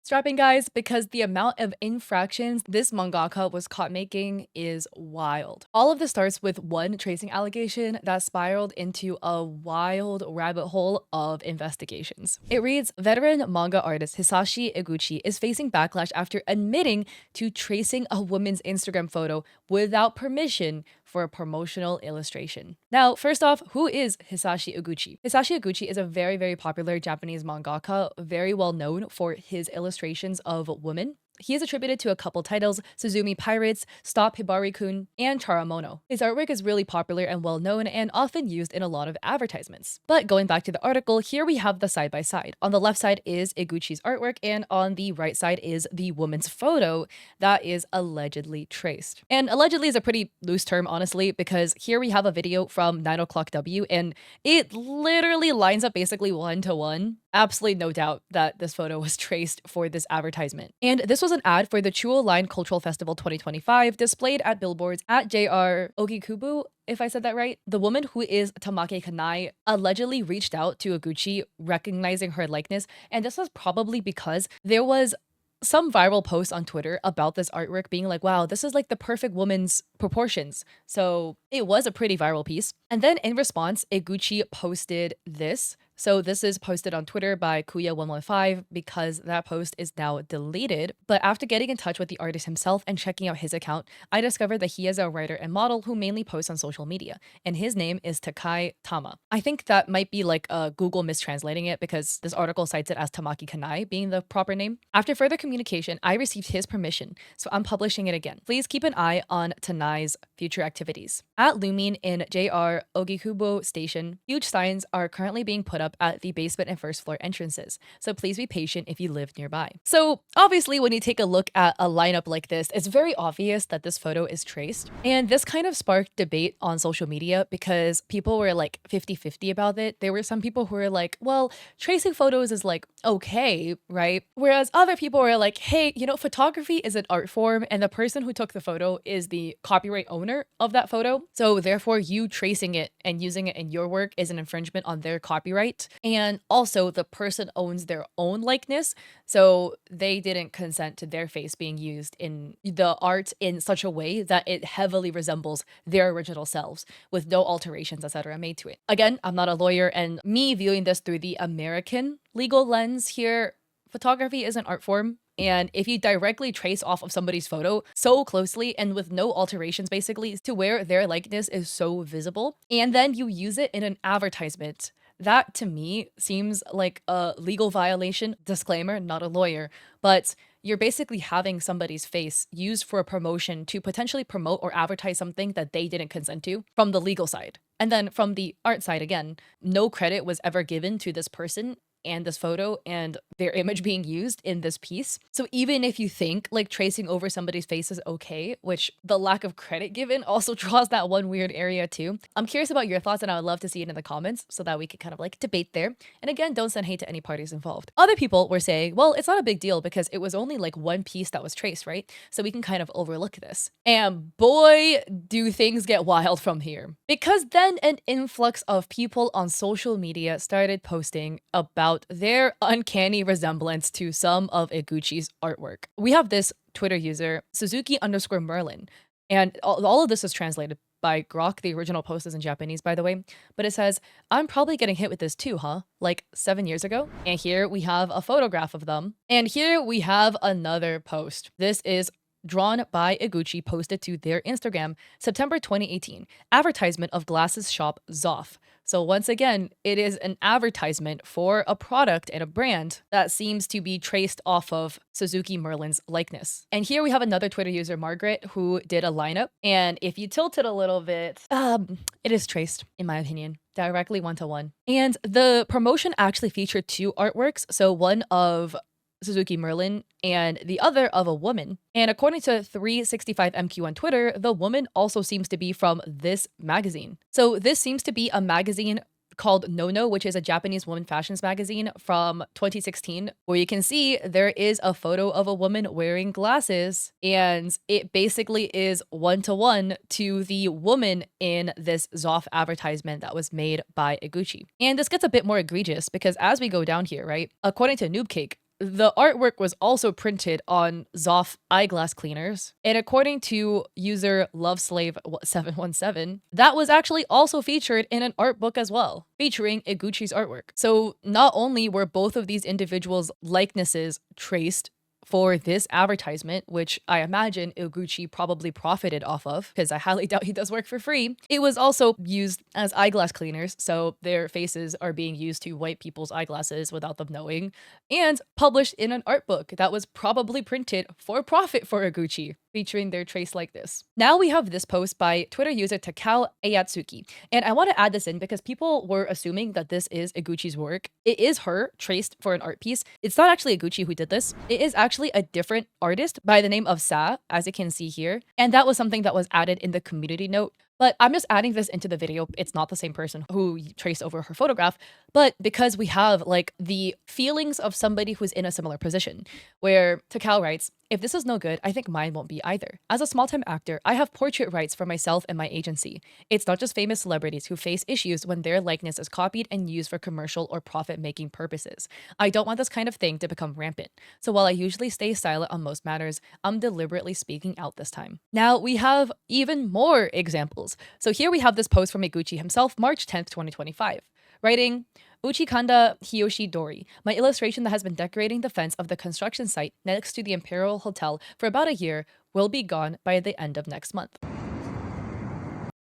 Strapping, guys, because the amount of infractions this mangaka was caught making is wild. All of this starts with one tracing allegation that spiraled into a wild rabbit hole of investigations. It reads, veteran manga artist Hisashi Iguchi is facing backlash after admitting to tracing a woman's Instagram photo without permission for a promotional illustration. Now, first off, who is Hisashi Iguchi? Hisashi Iguchi is a very, very popular Japanese mangaka, very well known for his illustrations of women. He is attributed to a couple titles, Suzumi Pirates, Stop Hibari-kun, and Charamono. His artwork is really popular and well known and often used in a lot of advertisements. But going back to the article, here we have the side-by-side. On the left side is Iguchi's artwork, and on the right side is the woman's photo that is allegedly traced. And allegedly is a pretty loose term, honestly, because here we have a video from 9 o'clock W, and it literally lines up basically one-to-one. Absolutely no doubt that this photo was traced for this advertisement. And this was an ad for the Chuo Line Cultural Festival 2025 displayed at billboards at JR Ogikubu, if I said that right. The woman, who is Tamake Kanai, allegedly reached out to Iguchi, recognizing her likeness, and this was probably because there was some viral post on Twitter about this artwork being like, wow, this is like the perfect woman's proportions. So it was a pretty viral piece. And then in response, Iguchi posted this. So this is posted on Twitter by Kuya115 because that post is now deleted. But after getting in touch with the artist himself and checking out his account, I discovered that he is a writer and model who mainly posts on social media. And his name is Takai Tama. I think that might be like Google mistranslating it because this article cites it as Tamaki Kanai being the proper name. After further communication, I received his permission, so I'm publishing it again. Please keep an eye on Tanai's future activities. At Lumin in JR Ogikubo Station, huge signs are currently being put up at the basement and first floor entrances, so please be patient if you live nearby. So obviously when you take a look at a lineup like this, it's very obvious that this photo is traced. And this kind of sparked debate on social media because people were like 50-50 about it. There were some people who were like, well, tracing photos is like okay, right? Whereas other people were like, hey, you know, photography is an art form and the person who took the photo is the copyright owner of that photo. So therefore you tracing it and using it in your work is an infringement on their copyright. And also the person owns their own likeness. So they didn't consent to their face being used in the art in such a way that it heavily resembles their original selves with no alterations, etc. made to it. Again, I'm not a lawyer, and me viewing this through the American legal lens here, photography is an art form. And if you directly trace off of somebody's photo so closely and with no alterations basically to where their likeness is so visible, and then you use it in an advertisement, that to me seems like a legal violation. Disclaimer, not a lawyer, but you're basically having somebody's face used for a promotion to potentially promote or advertise something that they didn't consent to from the legal side. And then from the art side, again, no credit was ever given to this person and this photo and their image being used in this piece. So even if you think like tracing over somebody's face is okay, which the lack of credit given also draws that one weird area too. I'm curious about your thoughts and I would love to see it in the comments so that we could kind of like debate there. And again, don't send hate to any parties involved. Other people were saying, well, it's not a big deal because it was only like one piece that was traced, right? So we can kind of overlook this. And boy, do things get wild from here. Because then an influx of people on social media started posting about their uncanny resemblance to some of Iguchi's artwork. We have this Twitter user, Suzuki_Merlin, and all of this is translated by Grok. The original post is in Japanese, by the way, but it says, I'm probably getting hit with this too, huh? Like 7 years ago. And here we have a photograph of them. And here we have another post. This is drawn by Iguchi, posted to their Instagram, September 2018. Advertisement of glasses shop Zoff. So once again, it is an advertisement for a product and a brand that seems to be traced off of Suzuki Merlin's likeness. And here we have another Twitter user, Margaret, who did a lineup. And if you tilt it a little bit, it is traced, in my opinion, directly one-to-one. And the promotion actually featured two artworks. So one of Suzuki Merlin and the other of a woman. And according to 365MQ on Twitter, the woman also seems to be from this magazine. So this seems to be a magazine called Nono, which is a Japanese woman fashions magazine from 2016, where you can see there is a photo of a woman wearing glasses, and it basically is one-to-one to the woman in this Zoff advertisement that was made by Iguchi. And this gets a bit more egregious because as we go down here, right, according to Noobcake, the artwork was also printed on Zoff eyeglass cleaners. And according to user Loveslave717, that was actually also featured in an art book as well, featuring Iguchi's artwork. So not only were both of these individuals' likenesses traced for this advertisement, which I imagine Iguchi probably profited off of, because I highly doubt he does work for free, it was also used as eyeglass cleaners, so their faces are being used to wipe people's eyeglasses without them knowing, and published in an art book that was probably printed for profit for Iguchi, featuring their trace like this. Now we have this post by Twitter user Takao Ayatsuki, and I want to add this in because people were assuming that this is Iguchi's work. It is her traced for an art piece. It's not actually Iguchi who did this. It is actually a different artist by the name of Sa, as you can see here, and that was something that was added in the community note. But I'm just adding this into the video. It's not the same person who traced over her photograph, but because we have like the feelings of somebody who's in a similar position, where Takao writes, "If this is no good, I think mine won't be either. As a small-time actor, I have portrait rights for myself and my agency. It's not just famous celebrities who face issues when their likeness is copied and used for commercial or profit-making purposes. I don't want this kind of thing to become rampant. So while I usually stay silent on most matters, I'm deliberately speaking out this time." Now we have even more examples. So here we have this post from Iguchi himself, March 10th, 2025, writing, "Uchikanda Hiyoshi Dori, my illustration that has been decorating the fence of the construction site next to the Imperial Hotel for about a year, will be gone by the end of next month."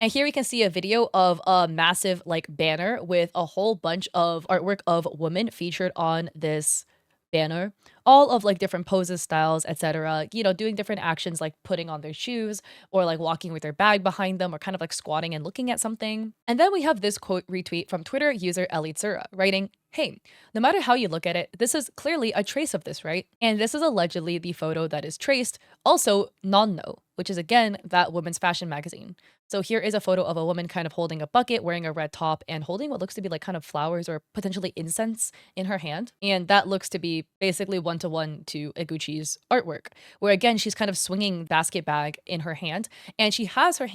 And here we can see a video of a massive like banner with a whole bunch of artwork of women featured on this banner, all of like different poses, styles, etc., doing different actions like putting on their shoes or like walking with their bag behind them or kind of like squatting and looking at something. And then we have this quote retweet from Twitter user Elitsura writing, "Hey, no matter how you look at it, this is clearly a trace of this, right? And this is allegedly the photo that is traced. Also, Nonno, which is again that women's fashion magazine. So here is a photo of a woman kind of holding a bucket, wearing a red top, and holding what looks to be like kind of flowers or potentially incense in her hand. And that looks to be basically one-to-one to Iguchi's artwork, where again, she's kind of swinging basket bag in her hand, and she has her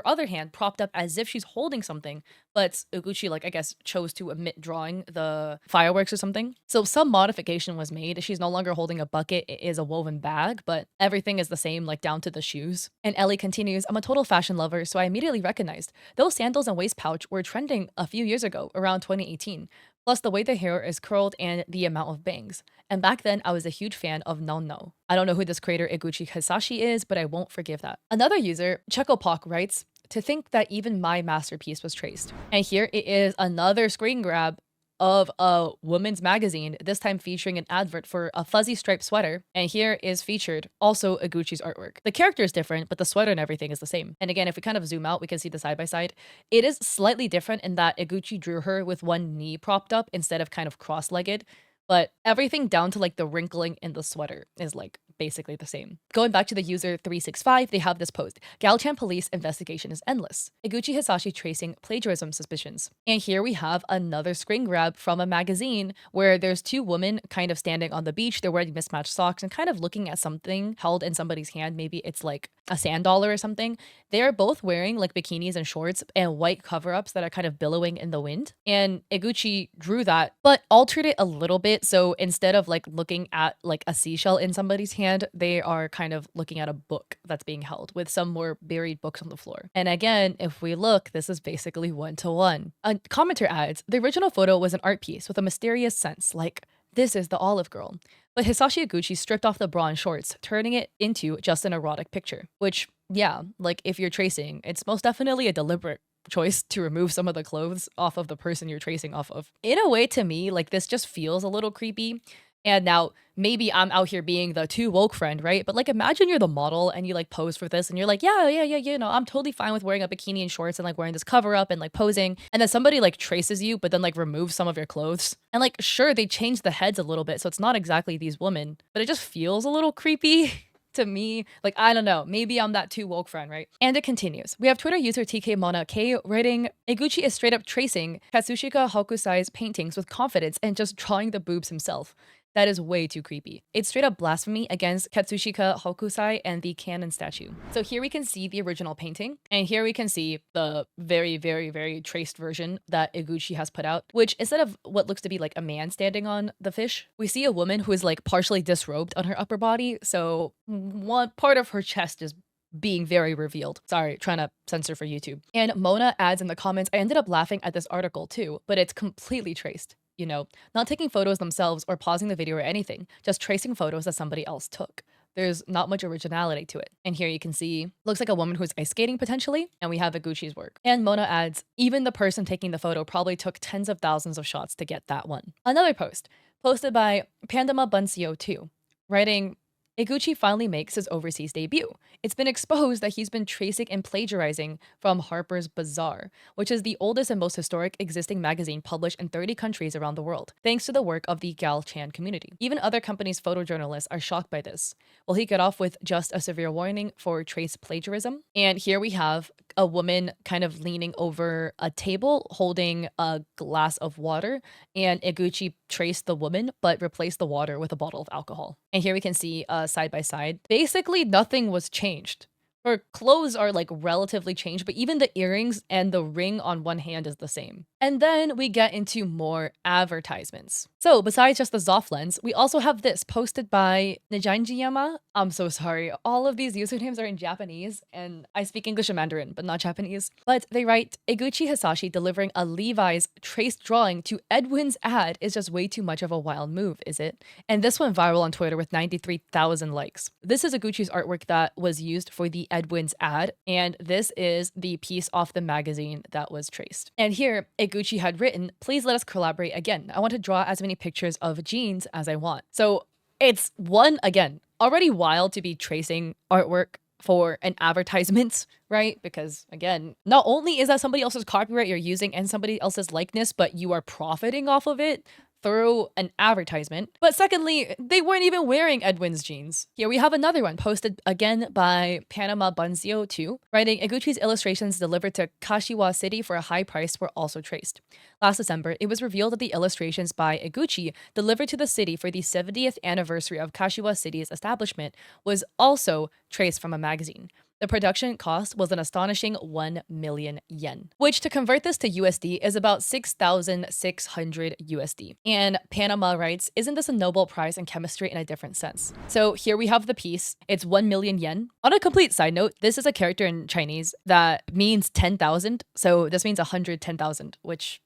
other hand propped up as if she's holding something, but Iguchi, like, I guess, chose to omit drawing the fireworks or something. So some modification was made. She's no longer holding a bucket, it is a woven bag, but everything is the same, like down to the shoes. And Ellie continues, "I'm a total fashion lover, so I immediately recognized those sandals and waist pouch were trending a few years ago, around 2018. Plus the way the hair is curled and the amount of bangs. And back then, I was a huge fan of Nonno. I don't know who this creator Iguchi Hisashi is, but I won't forgive that." Another user, Chekopok, writes, "To think that even my masterpiece was traced." And here it is another screen grab of a woman's magazine, this time featuring an advert for a fuzzy striped sweater. And here is featured also Iguchi's artwork. The character is different, but the sweater and everything is the same. And again, if we kind of zoom out, we can see the side by side. It is slightly different in that Iguchi drew her with one knee propped up instead of kind of cross-legged. But everything down to like the wrinkling in the sweater is like basically the same. Going back to the user 365, they have this post. "Galchan police investigation is endless. Iguchi Hisashi tracing plagiarism suspicions." And here we have another screen grab from a magazine where there's two women kind of standing on the beach. They're wearing mismatched socks and kind of looking at something held in somebody's hand. Maybe it's like a sand dollar or something. They are both wearing like bikinis and shorts and white cover-ups that are kind of billowing in the wind. And Iguchi drew that, but altered it a little bit. So instead of like looking at like a seashell in somebody's hand, they are kind of looking at a book that's being held with some more buried books on the floor. And again, if we look, this is basically one-to-one. A commenter adds, "The original photo was an art piece with a mysterious sense, like, this is the olive girl. But Hisashi Iguchi stripped off the bra and shorts, turning it into just an erotic picture." Which, yeah, like if you're tracing, it's most definitely a deliberate choice to remove some of the clothes off of the person you're tracing off of. In a way, to me, like this just feels a little creepy. And now maybe I'm out here being the too woke friend, right? But like imagine you're the model and you like pose for this and you're like, yeah, I'm totally fine with wearing a bikini and shorts and like wearing this cover up and like posing. And then somebody like traces you, but then like removes some of your clothes. And like, sure, they changed the heads a little bit. So it's not exactly these women, but it just feels a little creepy. To me, like, I don't know, maybe I'm that too woke friend, right? And it continues. We have Twitter user TK Mona K writing, "Iguchi is straight up tracing Katsushika Hokusai's paintings with confidence and just drawing the boobs himself. That is way too creepy. It's straight up blasphemy against Katsushika Hokusai and the canon statue. So here we can see the original painting, and here we can see the very, very, very traced version that Iguchi has put out, which instead of what looks to be like a man standing on the fish, we see a woman who is like partially disrobed on her upper body. So one part of her chest is being very revealed. Sorry, trying to censor for YouTube. And Mona adds in the comments, I ended up laughing at this article too, but it's completely traced. You know, not taking photos themselves or pausing the video or anything, just tracing photos that somebody else took. There's not much originality to it. And here you can see, looks like a woman who's ice skating potentially, and we have Iguchi's work. And Mona adds, even the person taking the photo probably took tens of thousands of shots to get that one. Another post, posted by Pandama Bunsio 2, writing, Iguchi finally makes his overseas debut. It's been exposed that he's been tracing and plagiarizing from Harper's Bazaar, which is the oldest and most historic existing magazine published in 30 countries around the world, thanks to the work of the Gal Chan community. Even other companies' photojournalists are shocked by this. Will he get off with just a severe warning for trace plagiarism? And here we have a woman kind of leaning over a table holding a glass of water, and Iguchi traced the woman but replaced the water with a bottle of alcohol. And here we can see side by side. Basically, nothing was changed. Her clothes are like relatively changed, but even the earrings and the ring on one hand is the same. And then we get into more advertisements. So besides just the Zoff lens, we also have this posted by Nijanjiyama. I'm so sorry. All of these usernames are in Japanese, and I speak English and Mandarin, but not Japanese. But they write, Iguchi Hisashi delivering a Levi's traced drawing to Edwin's ad is just way too much of a wild move, is it? And this went viral on Twitter with 93,000 likes. This is Iguchi's artwork that was used for the Edwin's ad, and this is the piece off the magazine that was traced. And here, Iguchi had written, please let us collaborate again. I want to draw as many pictures of jeans as I want. So it's one, again, already wild to be tracing artwork for an advertisement, right? Because again, not only is that somebody else's copyright you're using and somebody else's likeness, but you are profiting off of it through an advertisement. But secondly, they weren't even wearing Edwin's jeans. Here we have another one posted again by Panama Bunzio 2, writing Iguchi's illustrations delivered to Kashiwa City for a high price were also traced. Last December, it was revealed that the illustrations by Iguchi delivered to the city for the 70th anniversary of Kashiwa City's establishment was also traced from a magazine. The production cost was an astonishing 1 million yen, which to convert this to USD is about 6,600 USD. And Panama writes, isn't this a Nobel Prize in chemistry in a different sense? So here we have the piece. It's 1 million yen. On a complete side note, this is a character in Chinese that means 10,000. So this means 110,000, which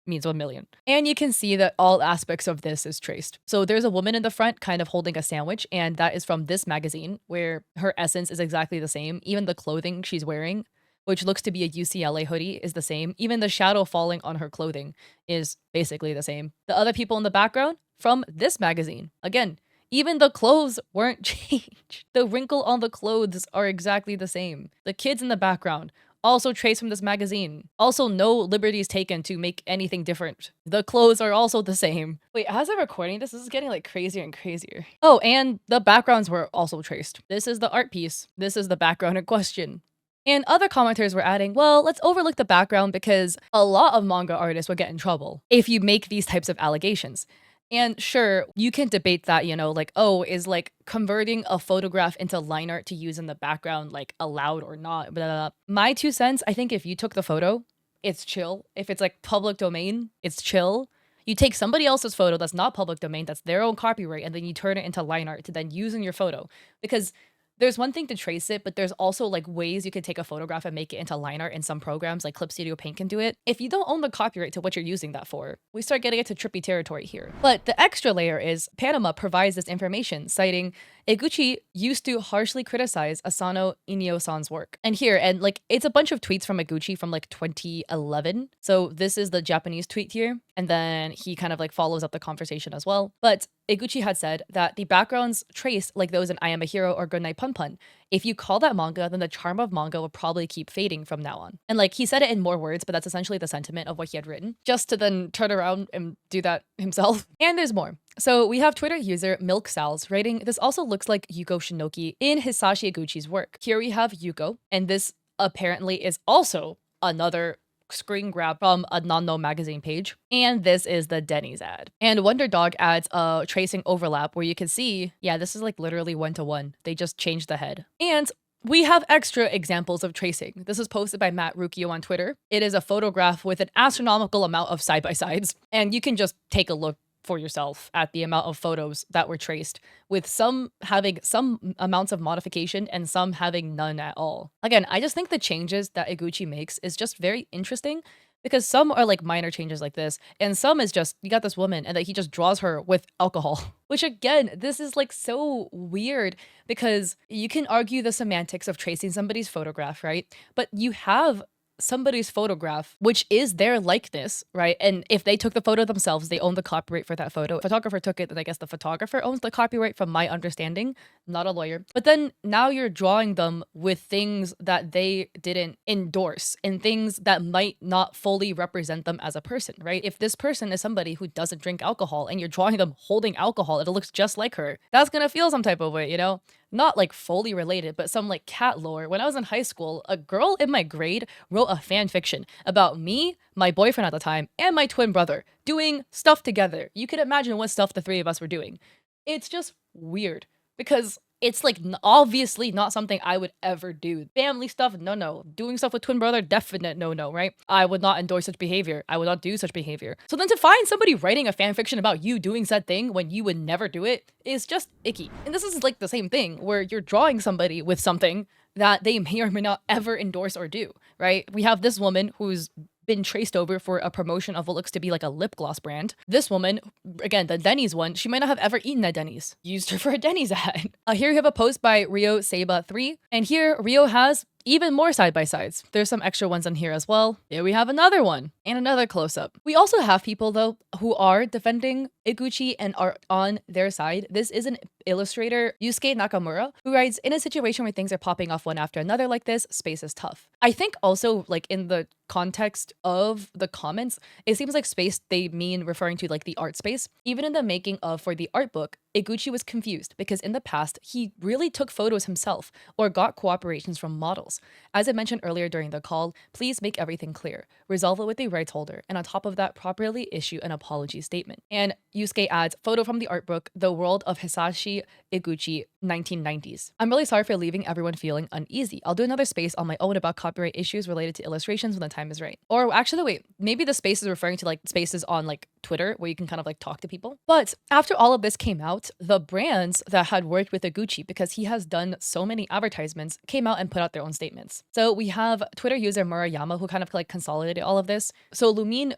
means 1 million. And you can see that all aspects of this is traced. So there's a woman in the front kind of holding a sandwich, and that is from this magazine where her essence is exactly the same. Even the clothing she's wearing, which looks to be a UCLA hoodie, is the same. Even the shadow falling on her clothing is basically the same. The other people in the background from this magazine. Again, even the clothes weren't changed. The wrinkle on the clothes are exactly the same. The kids in the background also traced from this magazine. Also, no liberties taken to make anything different. The clothes are also the same. Wait, as I'm recording this is getting like crazier and crazier. Oh, and the backgrounds were also traced. This is the art piece. This is the background in question. And other commenters were adding, well, let's overlook the background because a lot of manga artists would get in trouble if you make these types of allegations. And sure, you can debate that, you know, like, oh, is like converting a photograph into line art to use in the background like allowed or not? Blah, blah, blah. My 2 cents, I think if you took the photo, it's chill. If it's like public domain, it's chill. You take somebody else's photo that's not public domain, that's their own copyright, and then you turn it into line art to then use in your photo. Because there's one thing to trace it, but there's also like ways you could take a photograph and make it into line art in some programs, like Clip Studio Paint can do it. If you don't own the copyright to what you're using that for, we start getting into trippy territory here. But the extra layer is Panama provides this information, citing Iguchi used to harshly criticize Asano Inyo-san's work. And here, and like, it's a bunch of tweets from Iguchi from like 2011. So this is the Japanese tweet here. And then he kind of like follows up the conversation as well. But Iguchi had said that the backgrounds traced like those in I Am a Hero or Goodnight Pun Pun. If you call that manga, then the charm of manga will probably keep fading from now on. And like he said it in more words, but that's essentially the sentiment of what he had written, just to then turn around and do that himself. And there's more. So we have Twitter user Milk Sal's writing, this also looks like Yuko Shinoki in Hisashi Iguchi's work. Here we have Yuko, and this apparently is also another screen grab from a non-known magazine page. And this is the Denny's ad. And Wonder Dog adds a tracing overlap where you can see, yeah, this is like literally one to one. They just changed the head. And we have extra examples of tracing. This is posted by Matt Rucchio on Twitter. It is a photograph with an astronomical amount of side-by-sides, and you can just take a look for yourself at the amount of photos that were traced, with some having some amounts of modification and some having none at all. Again, I just think the changes that Iguchi makes is just very interesting because some are like minor changes like this, and some is just you got this woman and that he just draws her with alcohol. Which again, this is like so weird because you can argue the semantics of tracing somebody's photograph, right? But you have somebody's photograph, which is their likeness, right? And if they took the photo themselves, they own the copyright for that photo. If a photographer took it, then I guess the photographer owns the copyright from my understanding. I'm not a lawyer. But then now you're drawing them with things that they didn't endorse and things that might not fully represent them as a person, right? If this person is somebody who doesn't drink alcohol and you're drawing them holding alcohol, it looks just like her, that's gonna feel some type of way, you know? Not like fully related, but some like cat lore. When I was in high school, a girl in my grade wrote a fan fiction about me, my boyfriend at the time, and my twin brother doing stuff together. You can imagine what stuff the three of us were doing. It's just weird because it's like obviously not something I would ever do. Family stuff, no. Doing stuff with twin brother, definite no, right? I would not endorse such behavior. I would not do such behavior. So then to find somebody writing a fan fiction about you doing said thing when you would never do it is just icky. And this is like the same thing where you're drawing somebody with something that they may or may not ever endorse or do, right? We have this woman who's been traced over for a promotion of what looks to be like a lip gloss brand. This woman, again, the Denny's one, she might not have ever eaten at Denny's. Used her for a Denny's ad. Here you have a post by Rio Seba 3. And here Rio has even more side-by-sides. There's some extra ones on here as well. Here we have another one and another close-up. We also have people though who are defending Iguchi and are on their side. This is an illustrator, Yusuke Nakamura, who writes, in a situation where things are popping off one after another like this, space is tough. I think also like in the context of the comments, it seems like space they mean referring to like the art space. Even in the making of for the art book, Iguchi was confused because in the past, he really took photos himself or got cooperations from models. As I mentioned earlier during the call, please make everything clear, resolve it with the rights holder, and on top of that, properly issue an apology statement. And Yusuke adds, photo from the art book, The World of Hisashi Iguchi, 1990s. I'm really sorry for leaving everyone feeling uneasy. I'll do another space on my own about copyright issues related to illustrations when the time is right. Or actually, wait, maybe the space is referring to like spaces on like Twitter where you can kind of like talk to people. But after all of this came out, the brands that had worked with Iguchi, because he has done so many advertisements, came out and put out their own statements. So we have Twitter user Murayama who kind of like consolidated all of this. So Lumine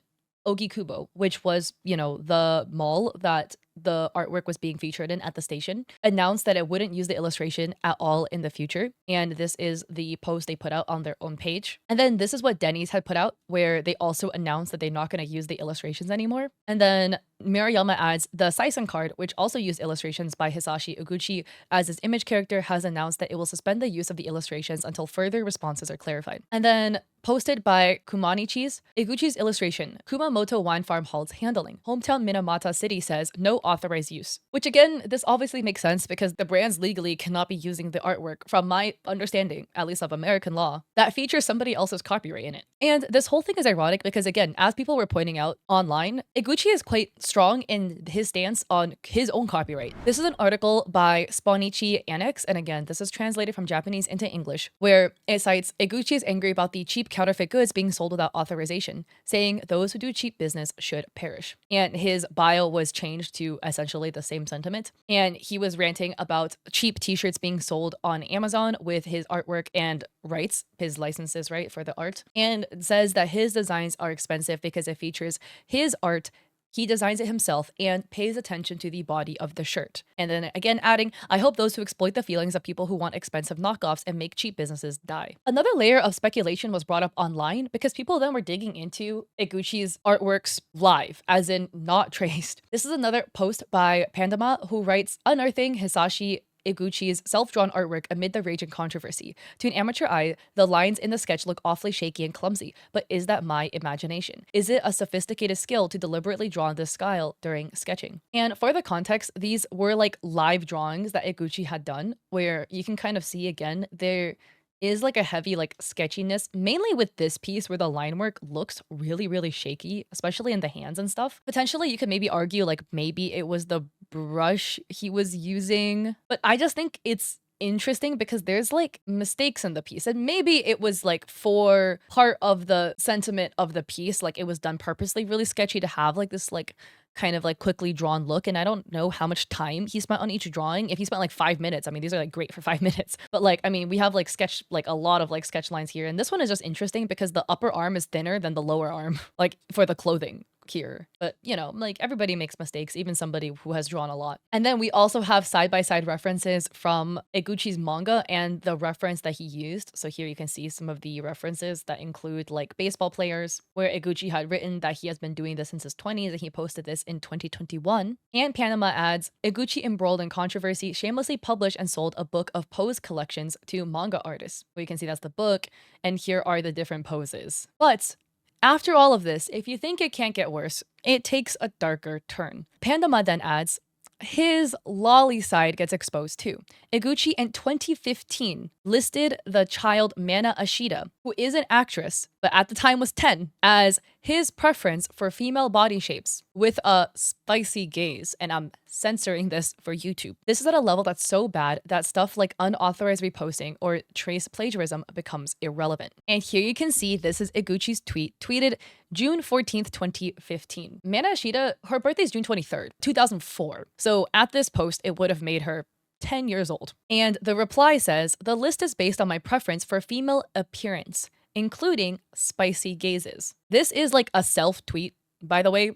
Ogikubo, which was, you know, the mall that the artwork was being featured in at the station, announced that it wouldn't use the illustration at all in the future. And this is the post they put out on their own page. And then this is what Denny's had put out, where they also announced that they're not going to use the illustrations anymore. And then Murayama adds, the Saisen card, which also used illustrations by Hisashi Iguchi as his image character, has announced that it will suspend the use of the illustrations until further responses are clarified. And then posted by Kumani Cheese, Iguchi's illustration, Kumamoto Wine Farm halts handling. Hometown Minamata City says no authorized use. Which again, this obviously makes sense because the brands legally cannot be using the artwork, from my understanding, at least of American law, that features somebody else's copyright in it. And this whole thing is ironic because again, as people were pointing out online, Iguchi is quite strong in his stance on his own copyright. This is an article by Sponichi Annex, and again, this is translated from Japanese into English, where it cites Iguchi is angry about the cheap counterfeit goods being sold without authorization, saying those who do cheap business should perish. And his bio was changed to essentially the same sentiment. And he was ranting about cheap t-shirts being sold on Amazon with his artwork and rights, his licenses, right, for the art, and says that his designs are expensive because it features his art. He designs it himself and pays attention to the body of the shirt. And then again adding, I hope those who exploit the feelings of people who want expensive knockoffs and make cheap businesses die. Another layer of speculation was brought up online because people then were digging into Iguchi's artworks live, as in not traced. This is another post by Pandama who writes, unearthing Hisashi Iguchi's self-drawn artwork amid the raging controversy. To an amateur eye, the lines in the sketch look awfully shaky and clumsy, but is that my imagination? Is it a sophisticated skill to deliberately draw this style during sketching? And for the context, these were like live drawings that Iguchi had done, where you can kind of see again, they're is like a heavy like sketchiness, mainly with this piece where the line work looks really, really shaky, especially in the hands and stuff. Potentially, you could maybe argue like maybe it was the brush he was using, but I just think it's interesting because there's like mistakes in the piece, and maybe it was like for part of the sentiment of the piece, like it was done purposely really sketchy to have like this like kind of like quickly drawn look. And I don't know how much time he spent on each drawing. If he spent like 5 minutes, I mean, these are like great for 5 minutes, but like, I mean, we have like sketch, like a lot of like sketch lines here. And this one is just interesting because the upper arm is thinner than the lower arm, like for the clothing here. But you know, like everybody makes mistakes, even somebody who has drawn a lot. And then we also have side-by-side references from Eguchi's manga and the reference that he used. So here you can see some of the references that include like baseball players, where Eguchi had written that he has been doing this since his 20s and he posted this in 2021. And Panama adds, Eguchi, embroiled in controversy, shamelessly published and sold a book of pose collections to manga artists. Well, you can see that's the book, and here are the different poses. But after all of this, if you think it can't get worse, it takes a darker turn. Pandama then adds, his lolly side gets exposed too. Eguchi in 2015 listed the child Mana Ashida, who is an actress, but at the time was 10, as his preference for female body shapes with a spicy gaze. And I'm censoring this for YouTube. This is at a level that's so bad that stuff like unauthorized reposting or trace plagiarism becomes irrelevant. And here you can see this is Eguchi's tweet, tweeted June 14th, 2015. Mana Ashida, her birthday is June 23rd, 2004. So at this post, it would have made her 10 years old. And the reply says, the list is based on my preference for female appearance, including spicy gazes. This is like a self-tweet, by the way,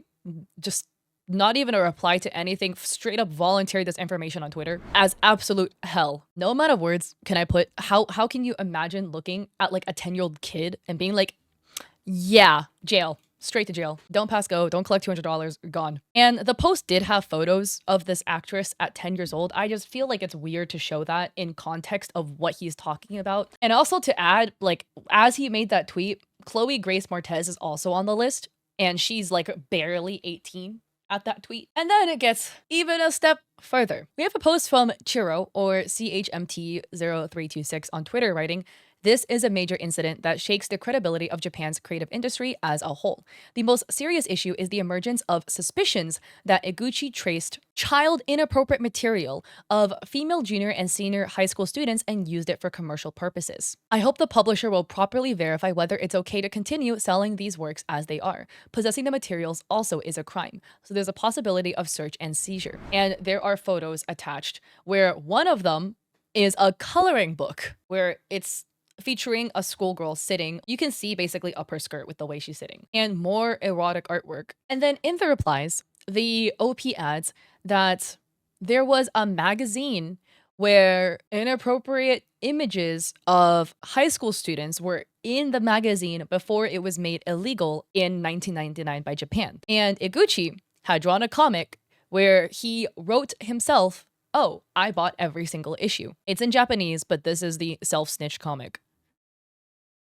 just not even a reply to anything, straight up volunteered this information on Twitter as absolute hell. No amount of words can I put. How can you imagine looking at like a 10-year-old kid and being like, yeah, jail. Straight to jail. Don't pass go. Don't collect $200. Gone. And the post did have photos of this actress at 10 years old. I just feel like it's weird to show that in context of what he's talking about. And also to add, like, as he made that tweet, Chloe Grace Martez is also on the list, and she's like barely 18 at that tweet. And then it gets even a step further. We have a post from Chiro, or CHMT0326 on Twitter, writing, this is a major incident that shakes the credibility of Japan's creative industry as a whole. The most serious issue is the emergence of suspicions that Eguchi traced child inappropriate material of female junior and senior high school students and used it for commercial purposes. I hope the publisher will properly verify whether it's okay to continue selling these works as they are. Possessing the materials also is a crime, so there's a possibility of search and seizure. And there are photos attached where one of them is a coloring book where it's featuring a schoolgirl sitting. You can see basically up her skirt with the way she's sitting, and more erotic artwork. And then in the replies, the OP adds that there was a magazine where inappropriate images of high school students were in the magazine before it was made illegal in 1999 by Japan. And Eguchi had drawn a comic where he wrote himself, oh, I bought every single issue. It's in Japanese, but this is the self-snitch comic.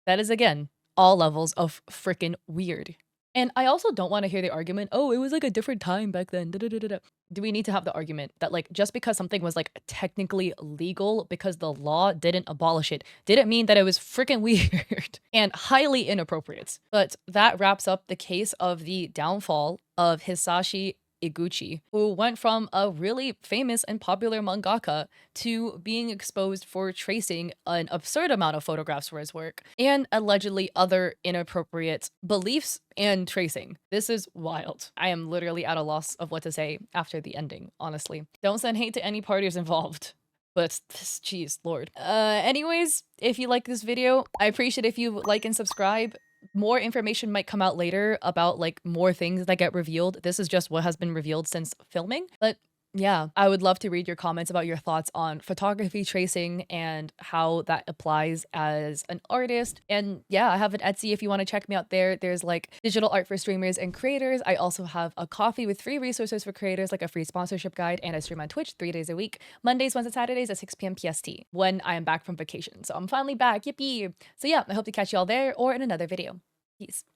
That is, again, all levels of freaking weird. And I also don't want to hear the argument, oh, it was like a different time back then. Da, da, da, da, da. Do we need to have the argument that like just because something was like technically legal because the law didn't abolish it, didn't mean that it was freaking weird and highly inappropriate. But that wraps up the case of the downfall of Hisashi Eguchi, who went from a really famous and popular mangaka to being exposed for tracing an absurd amount of photographs for his work and allegedly other inappropriate beliefs and tracing. This is wild. I am literally at a loss of what to say after the ending, honestly. Don't send hate to any parties involved. But, geez, Lord. Anyways, if you like this video, I appreciate if you like and subscribe. More information might come out later about like more things that get revealed. This is just what has been revealed since filming. But yeah, I would love to read your comments about your thoughts on photography tracing and how that applies as an artist. And yeah, I have an Etsy if you want to check me out there. There's like digital art for streamers and creators. I also have a coffee with free resources for creators, like a free sponsorship guide, and I stream on Twitch 3 days a week, Mondays, Wednesdays, Saturdays at 6 p.m. PST when I am back from vacation. So I'm finally back, yippee. So yeah, I hope to catch you all there or in another video. Peace.